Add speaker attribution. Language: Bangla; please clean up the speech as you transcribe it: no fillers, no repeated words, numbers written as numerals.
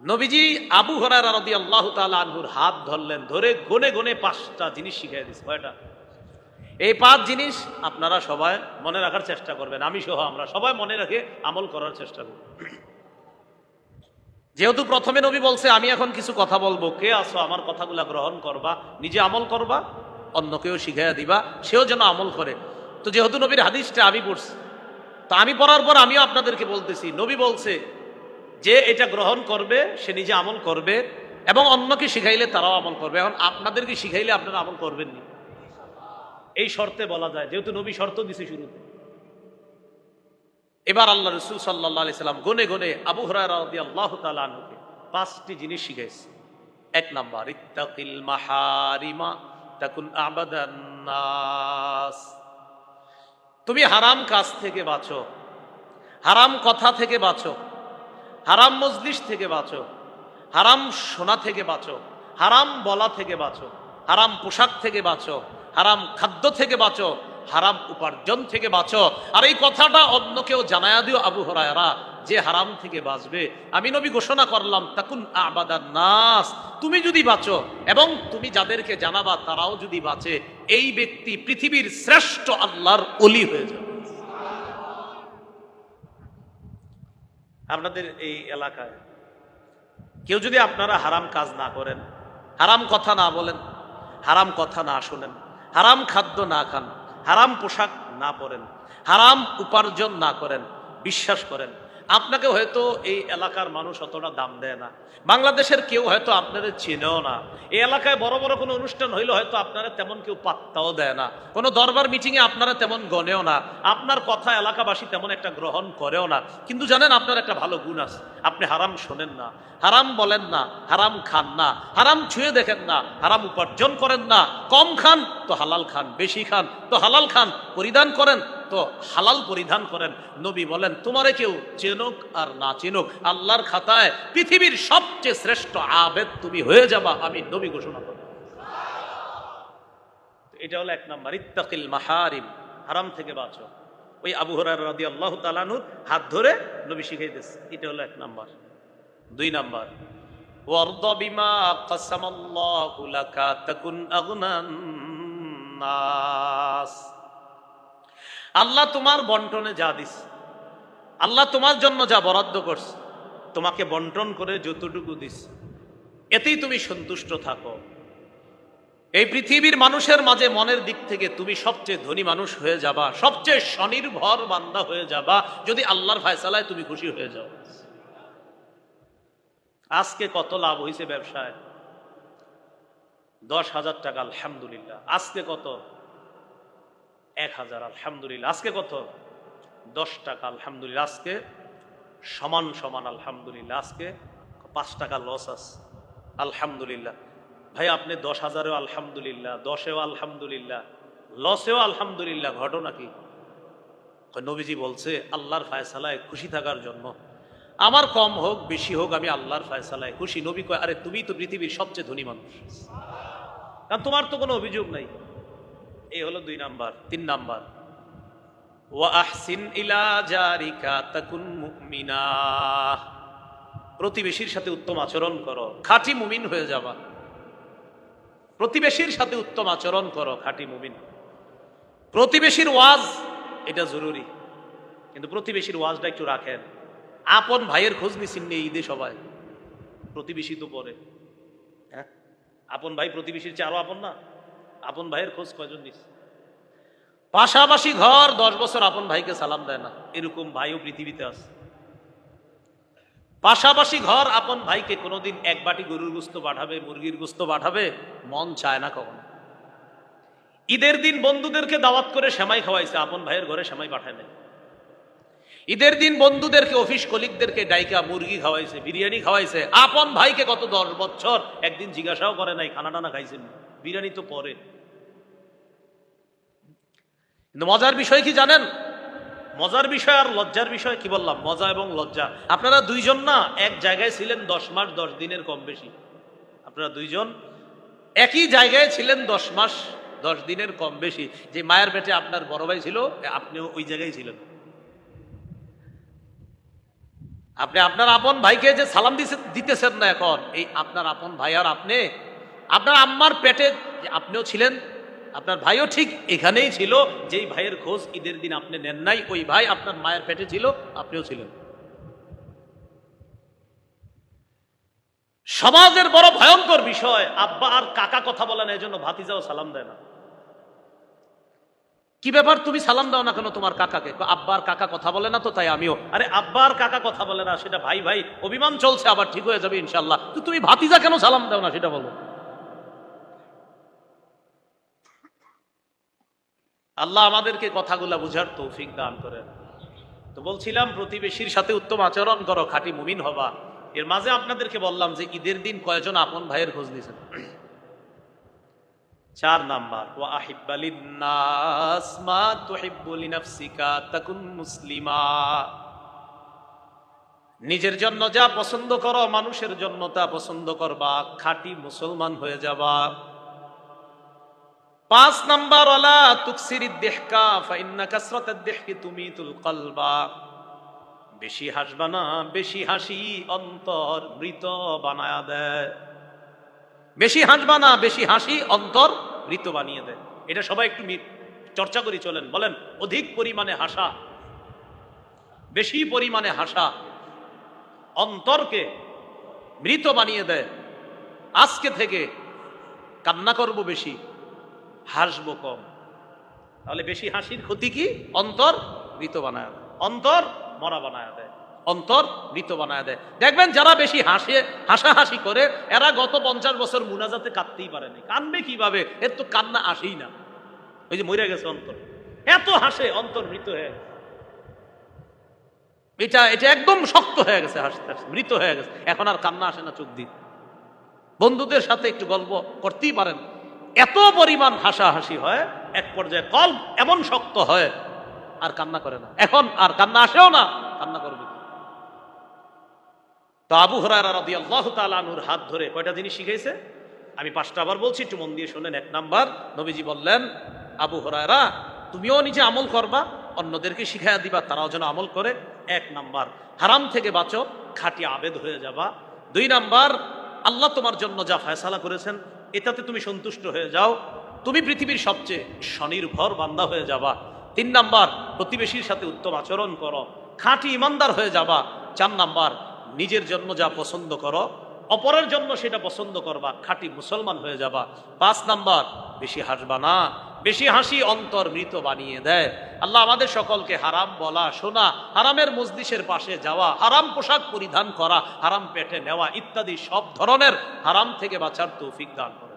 Speaker 1: নবীজি আবু হুরায়রা রাদিয়াল্লাহু তাআলা আনহুর হাত ধরলেন, ধরে গনে গনে 5টা জিনিস শিখিয়ে দিয়েছে। কয়টা? এই 5 জিনিস আপনারা সবাই মনে রাখার চেষ্টা করবেন, আমি সহ আমরা সবাই মনে রেখে আমল করার চেষ্টা করব। যেহেতু প্রথমে নবী বলছে আমি এখন কিছু কথা বলবো, কে আসো আমার কথাগুলা গ্রহণ করবা, নিজে আমল করবা, অন্যকেও শিখাইয়া দিবা, সেও যেন আমল করে। তো যেহেতু নবীর হাদিসটা আমি পড়ছি, তো আমি পড়ার পর আমিও আপনাদেরকে বলতেছি, নবী বলছে যে এটা গ্রহণ করবে সে নিজে আমল করবে এবং অন্যকে শিখাইলে তারাও আমল করবে। এখন আপনাদেরকে শিখাইলে আপনারা আমল করবেননি, এই শর্তে বলা যায়, যেহেতু নবী শর্ত দিছে শুরুতে। এবার আল্লাহ রাসূল সাল্লাল্লাহু আলাইহি সাল্লাম গনে গনে আবু হুরায়রা রাদিয়াল্লাহু তাআলা আনহুকে 5টি জিনিস শিখাইছে। 1 নাম্বার, ইত্তাকিল মাহারিমা তাকুন আবাদান নাস। তুমি হারাম কাজ থেকে বাঁচো, হারাম কথা থেকে বাঁচো, হারাম মজলিস থেকে বাঁচো, হারাম শোনা থেকে বাঁচো, হারাম বলা থেকে বাঁচো, হারাম পোশাক থেকে বাঁচো, হারাম খাদ্য থেকে বাঁচো, হারাম উপার্জন থেকে বাঁচো। আর এই কথাটা অন্যকেও জানায়া দিও আবু হুরায়রা, যে হারাম থেকে বাঁচবে আমি নবী ঘোষণা করলাম তাকুন আবাদান নাস। তুমি যদি বাঁচো এবং তুমি যাদেরকে জানাবা তারাও যদি বাঁচে, এই ব্যক্তি পৃথিবীর শ্রেষ্ঠ আল্লাহর ওলি হয়ে যাবে। আপনাদের এই এলাকায় কেউ যদি আপনারা হারাম কাজ না করেন, হারাম কথা না বলেন, হারাম কথা না শোনেন, হারাম খাদ্য না খান, হারাম পোশাক না পরেন, হারাম উপার্জন না করেন, বিশ্বাস করেন আপনাকে হয়তো এই এলাকার মানুষ অতটা দাম দেয় না, বাংলাদেশের কেউ হয়তো আপনাদের চিনেও না, এই এলাকায় বড় বড় কোনো অনুষ্ঠান হইলে হয়তো আপনারা তেমন কেউ পাত্তাও দেয় না, কোনো দরবার মিটিংয়ে আপনারা তেমন গনেও না, আপনার কথা এলাকাবাসী তেমন একটা গ্রহণ করেও না। কিন্তু জানেন আপনার একটা ভালো গুণ আছে, আপনি হারাম শোনেন না, হারাম বলেন না, হারাম খান না, হারাম ছুঁয়ে দেখেন না, হারাম উপার্জন করেন না, কম খান তো হালাল খান, বেশি খান তো হালাল খান, পরিধান করেন তো হালাল পরিধান করেন। নবী বলেন তোমারে কেউ চেনুক আর না চেনুক, আল্লাহর খাতায় পৃথিবীর সবচেয়ে শ্রেষ্ঠ আবেদ তুমি হয়ে যাবা, আমি নবী ঘোষণা করব। এটা হলো 1 নাম্বার, ইত্তাকিল মাহারিম, হারাম থেকে বাঁচো। ওই আবু হুরায়রা রাদিয়াল্লাহু তাআলা আনহুর হাত ধরে নবী শিখাইতেছে, এটা হলো 1 নাম্বার। 2 নাম্বার, ওয়ারদা বিমা কাসামাল্লাহু লাকা তাকুন আগনান নাস। আল্লাহ তোমার বন্টনে যা দিস, আল্লাহ তোমার জন্য যা বরাদ্দ করছে, তোমাকে বন্টন করে যতটুকু দিস, এতেই তুমি সন্তুষ্ট থাকো। এই পৃথিবীর মানুষের মাঝে মনের দিক থেকে তুমি সবচেয়ে ধনী মানুষ হয়ে যাবা, সবচেয়ে স্বনির্ভর বান্দা হয়ে যাবা, যদি আল্লাহর ফয়সালায় তুমি খুশি হয়ে যাও। আজকে কত লাভ হয়েছে ব্যবসায়? 10,000 টাকা, আলহামদুলিল্লাহ। আজকে কত? 1,000, আলহামদুলিল্লাহ। আজকে কত? 10 টাকা, আলহামদুলিল্লাহ। আজকে সমান সমান, আলহামদুলিল্লাহ। আজকে 5 টাকা লস আছে, আলহামদুলিল্লাহ। ভাই আপনি 10,000-এও আলহামদুলিল্লাহ, 10-এও আলহামদুলিল্লাহ, লসেও আলহামদুলিল্লাহ। ঘটনা কি? নবীজি বলছে আল্লাহর ফয়সালায় খুশি থাকার জন্য, আমার কম হোক বেশি হোক আমি আল্লাহর ফয়সালায় খুশি। নবী কয় আরে তুমি তো পৃথিবীর সবচেয়ে ধনী মানুষ, কারণ তোমার তো কোনো অভিযোগ নাই। এই হলো 2 নাম্বার। 3 নাম্বার, ওয়া আহসিন ইলা জারিকা তাকুন মুমিনা। প্রতিবেশীর সাথে উত্তম আচরণ করো, খাঁটি মুমিন হয়ে যাবা। প্রতিবেশীর সাথে উত্তম আচরণ করো, খাঁটি মুমিন। প্রতিবেশীর ওয়াজ এটা জরুরি, কিন্তু প্রতিবেশীর ওয়াজটা একটু রাখেন। আপন ভাইয়ের খোঁজ নিচ্ছেন নিয়ে ঈদে সবাই, প্রতিবেশী তো পরে। হ্যাঁ, আপন ভাই প্রতিবেশীর চেয়ে আরো আপন না? আপন ভাইয়ের খোঁজ কয়জন নিচ্ছে? পাশাপাশি ঘর 10 বছর আপন ভাইকে সালাম দেয় না, এরকম ভাইও পৃথিবীতে আছে। পাশাপাশি ঘর আপন ভাইকে কোনোদিন 1 বাটি গরুর গোস্ত পাঠাবে, মুরগির গোস্ত পাঠাবে মন চায় না কখনো। ঈদের দিন বন্ধুদেরকে দাওয়াত করে সেমাই খাওয়াইছে, আপন ভাইয়ের ঘরে সেমাই পাঠায় নাই। ঈদের দিন বন্ধুদেরকে, অফিস কলিগদেরকে ডাইকা মুরগি খাওয়াইছে, বিরিয়ানি খাওয়াইছে, আপন ভাইকে গত 10 বছর একদিন জিজ্ঞাসাও করে নাই খানা টানা খাইছেন, বিরিয়ানি তো পরে। কিন্তু মজার বিষয় কি জানেন? মজার বিষয় আর লজ্জার বিষয় কি বললাম? মজা এবং লজ্জা। আপনারা 2 জন না এক জায়গায় ছিলেন 10 মাস 10 দিনের কম বেশি। আপনারা 2 জন একই জায়গায় ছিলেন 10 মাস 10 দিনের কম বেশি। যে মায়ের পেটে আপনার বড় ভাই ছিল, আপনিও ওই জায়গায় ছিলেন। আপনি আপনার আপন ভাইকে যে সালাম দিতেছেন না এখন, এই আপনার আপন ভাই আর আপনি, আপনার আম্মার পেটে আপনিও ছিলেন, আপনার ভাইও ঠিক এখানেই ছিল, যেই ভাইয়ের খোঁজ ঈদের দিন আপনি নেন নাই, ওই ভাই আপনার মায়ের পেটে ছিল, আপনিও ছিলেন। সমাজের বড় ভয়ঙ্কর বিষয়, আব্বা আর কাকা কথা বলে না, এই জন্য ভাতিজাও সালাম দেয় না। কি ব্যাপার, তুমি সালাম দাও না কেন তোমার কাকাকে? আব্বা আর কাকা কথা বলে না তো, তাই আমিও। আরে আব্বা আর কাকা কথা বলে না, সেটা ভাই ভাই অভিমান চলছে, আবার ঠিক হয়ে যাবে ইনশাল্লাহ। তো তুমি ভাতিজা কেন সালাম দাও না, সেটা বলো। আল্লাহ আমাদেরকে কথাগুলা বুঝার তৌফিক দান করেন। তো বলছিলাম, প্রতিবেশীর সাথে উত্তম আচরণ করো, খাঁটি মুমিন হবা। এর মাঝে আপনাদেরকে বললাম যে ঈদের দিন কয়জন আপন ভাইয়ের খোঁজ নিয়েছেন? 4 নাম্বার, ওয়া আহিব্বা লিন্নাস মা তুহিব্বু লিনাফসিকা তাকুন মুসলিমা। নিজের জন্য যা পছন্দ করো, মানুষের জন্য তা পছন্দ করবা, খাঁটি মুসলমান হয়ে যাবা। 5 নাম্বার, ওয়ালা তুকসিরিদ দিহকা ফাইন্না কাসরাতাদ দিহকি তুমিতুল কলবা। বেশি হাসবা না, বেশি হাসি অন্তর মৃত বানায়া দেয়। বেশি হাসবা না, বেশি হাসি অন্তর মৃত বানিয়ে দেয়। এটা সবাই একটু চর্চা করি, চলেন বলেন। অধিক পরিমাণে হাসা, বেশি পরিমাণে হাসা অন্তরকে মৃত বানিয়ে দেয়। আজকে থেকে কান্না করব বেশি, হাসবো কম। তাহলে বেশি হাসির ক্ষতি কি? অন্তর মৃত বানায় দেয়, অন্তর মরা বানায় দেয়, অন্তর মৃত বানায় দেয়। দেখবেন যারা বেশি হাসাহাসি করে, এরা গত 50 বছর মুনাজাতে কাঁদতেই পারেনি। কানবে কিভাবে? এর তো কান্না আসেই না। ওই যে মরে গেছে অন্তর, এত হাসে অন্তর মৃত হয়ে গেছে। এটা একদম শক্ত হয়ে গেছে, হাসতে হাসতে মৃত হয়ে গেছে। এখন আর কান্না আসে না চোখ দিয়ে। বন্ধুদের সাথে একটু গল্প করতেই পারেন, এত পরিমাণ হাসাহাসি হয়, এক পর্যায়ে কল্প এমন শক্ত হয় আর কান্না করে না। এখন আর কান্না আসেও না, কান্না করবে। তো আবু হুরায়রা রাদিয়াল্লাহু তাআলা আনহুর হাত ধরে কয়টা জিনিস শিখাইছে? আমি 5টা আবার বলছি, একটু মন দিয়ে শুনেন। 1 নাম্বার, নবীজি বললেন, আবু হুরায়রা তুমিও নিজে আমল করবা, অন্যদেরকে শিখাইয়া দিবা, তারাও যেন আমল করে। 1 নাম্বার, হারাম থেকে বাঁচো, খাঁটি আবেদ হয়ে যাবা। 2 নাম্বার, আল্লাহ তোমার জন্য যা ফয়সালা করেছেন এটাতে তুমি সন্তুষ্ট হয়ে যাও, তুমি পৃথিবীর সবচেয়ে স্বনির্ভর বান্দা হয়ে যাবা। 3 নাম্বার, প্রতিবেশীর সাথে উত্তম আচরণ করো, খাঁটি ইমানদার হয়ে যাবা। 4 নাম্বার, নিজের জন্য যা পছন্দ করো, অপরের জন্য সেটা পছন্দ করবা, খাঁটি মুসলমান হয়ে যাবা। 5 নাম্বার, বেশি হাসবা না, বেশি হাসি অন্তর মৃত বানিয়ে দেয়। আল্লাহ আমাদের সকলকে হারাম বলা, শোনা, হারামের মজলিসের পাশে যাওয়া, হারাম পোশাক পরিধান করা, হারাম পেটে নেওয়া ইত্যাদি সব ধরনের হারাম থেকে বাঁচার তৌফিক দান করুন।